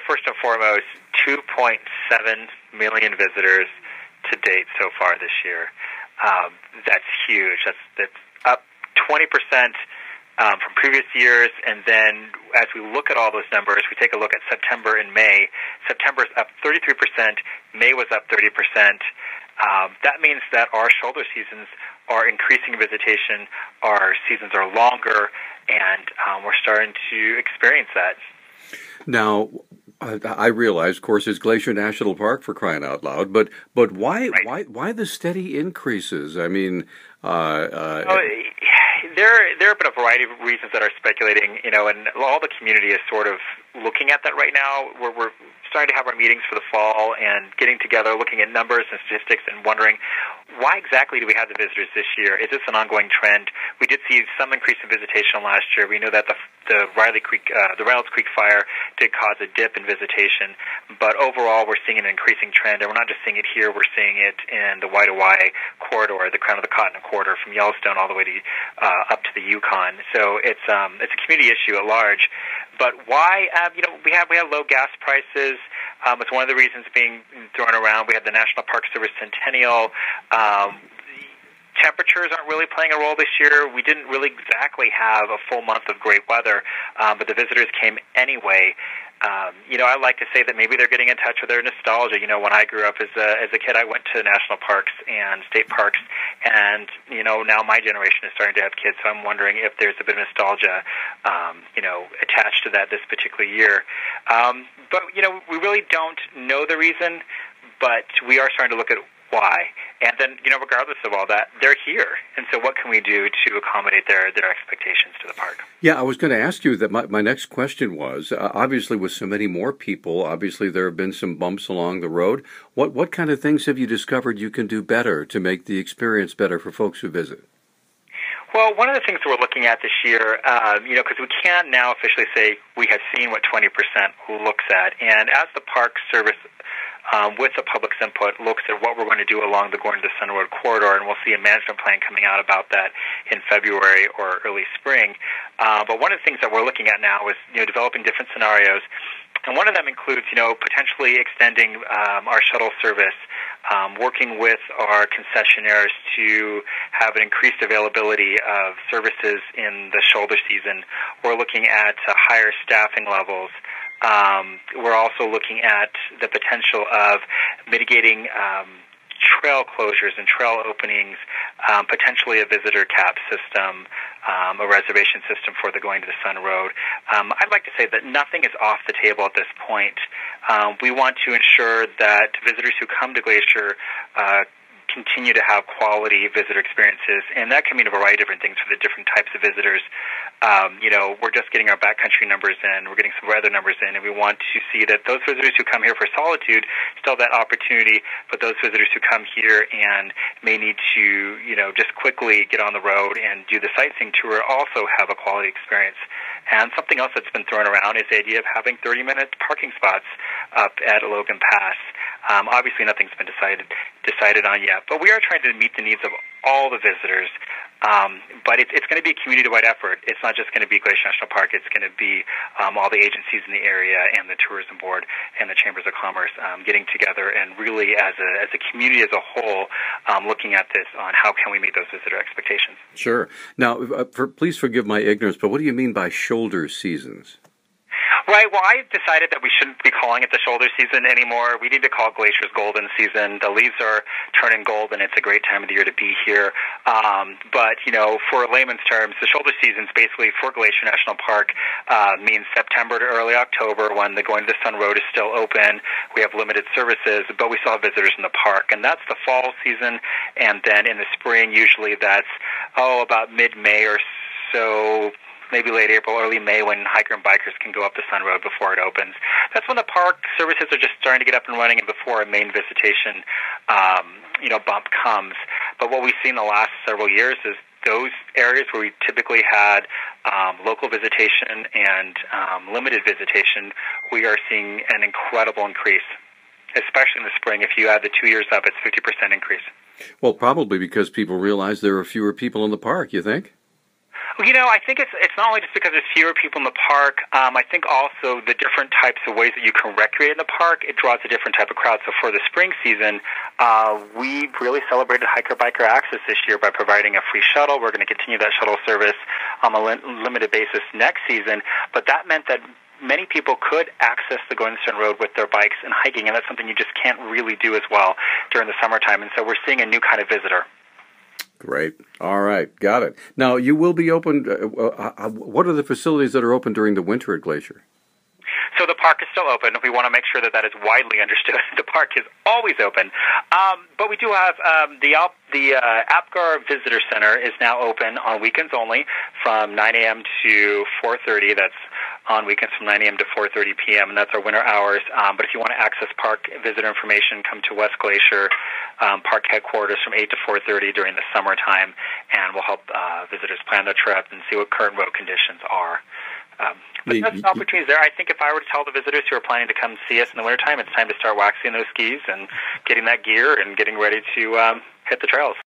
First and foremost, 2.7 million visitors to date so far this year. That's huge. That's up 20% from previous years. And then as we look at all those numbers, we take a look at September and May. September's up 33%. May was up 30%. That means that our shoulder seasons are increasing visitation. Our seasons are longer, and we're starting to experience that. Now, I realize, of course, it's Glacier National Park, for crying out loud, but why the steady increases? I mean, there have been a variety of reasons that are speculating, and all the community is sort of looking at that right now. We're starting to have our meetings for the fall and getting together, looking at numbers and statistics and wondering, why exactly do we have the visitors this year? Is this an ongoing trend? We did see some increase in visitation last year. We know that the Reynolds Creek fire did cause a dip in visitation, but overall we're seeing an increasing trend, and we're not just seeing it here, we're seeing it in the Waidawaii corridor, the Crown of the Cotton corridor, from Yellowstone all the way to up to the Yukon. So it's a community issue at large. But why? We have low gas prices. It's one of the reasons being thrown around. We had the National Park Service Centennial. Temperatures aren't really playing a role this year. We didn't really exactly have a full month of great weather, but the visitors came anyway. I like to say that maybe they're getting in touch with their nostalgia. When I grew up as a kid, I went to national parks and state parks, and now my generation is starting to have kids. So I'm wondering if there's a bit of nostalgia, attached to that this particular year. But we really don't know the reason, but we are starting to look at why. And then, regardless of all that, they're here. And so what can we do to accommodate their expectations to the park? Yeah, I was going to ask you that. My next question was, obviously with so many more people, obviously there have been some bumps along the road. What kind of things have you discovered you can do better to make the experience better for folks who visit? Well, one of the things that we're looking at this year, because we can now officially say we have seen what 20% looks at. And as the Park Service, with the public's input, looks at what we're going to do along the Going to the Sun Road corridor, and we'll see a management plan coming out about that in February or early spring. But one of the things that we're looking at now is developing different scenarios, and one of them includes potentially extending our shuttle service, working with our concessionaires to have an increased availability of services in the shoulder season. We're looking at higher staffing levels. We're also looking at the potential of mitigating trail closures and trail openings, potentially a visitor cap system, a reservation system for the Going to the Sun Road. I'd like to say that nothing is off the table at this point. We want to ensure that visitors who come to Glacier continue to have quality visitor experiences, and that can mean a variety of different things for the different types of visitors. We're just getting our backcountry numbers in, we're getting some weather numbers in, and we want to see that those visitors who come here for solitude still have that opportunity, but those visitors who come here and may need to, just quickly get on the road and do the sightseeing tour also have a quality experience. And something else that's been thrown around is the idea of having 30-minute parking spots up at Logan Pass. Obviously, nothing's been decided on yet, but we are trying to meet the needs of all the visitors. But it's going to be a community-wide effort. It's not just going to be Glacier National Park. It's going to be all the agencies in the area and the tourism board and the chambers of commerce getting together and really, as a community as a whole, looking at this on how can we meet those visitor expectations. Sure. Now, please forgive my ignorance, but what do you mean by shoulder seasons? Right. Well, I decided that we shouldn't be calling it the shoulder season anymore. We need to call Glacier's golden season. The leaves are turning gold, and it's a great time of the year to be here. But, for layman's terms, the shoulder seasons basically for Glacier National Park means September to early October when the Going to the Sun Road is still open. We have limited services, but we still have visitors in the park. And that's the fall season. And then in the spring, usually that's, about mid-May or so, maybe late April, early May, when hiker and bikers can go up the Sun Road before it opens. That's when the park services are just starting to get up and running and before a main visitation, bump comes. But what we've seen the last several years is those areas where we typically had local visitation and limited visitation, we are seeing an incredible increase, especially in the spring. If you add the 2 years up, it's 50% increase. Well, probably because people realize there are fewer people in the park, you think? I think it's not only just because there's fewer people in the park. I think also the different types of ways that you can recreate in the park, it draws a different type of crowd. So for the spring season, we really celebrated hiker-biker access this year by providing a free shuttle. We're going to continue that shuttle service on a limited basis next season. But that meant that many people could access the Golden Stone Road with their bikes and hiking, and that's something you just can't really do as well during the summertime. And so we're seeing a new kind of visitor. Great. All right. Got it. Now, you will be open. What are the facilities that are open during the winter at Glacier? So the park is still open. We want to make sure that that is widely understood. The park is always open. But we do have the Apgar Visitor Center is now open on weekends only from 9 a.m. to 4:30. That's on weekends from 9 a.m. to 4:30 p.m., and that's our winter hours. But if you want to access park visitor information, come to West Glacier Park headquarters from 8 to 4:30 during the summertime, and we'll help visitors plan their trip and see what current road conditions are. But that's an opportunity there. I think if I were to tell the visitors who are planning to come see us in the wintertime, it's time to start waxing those skis and getting that gear and getting ready to hit the trails.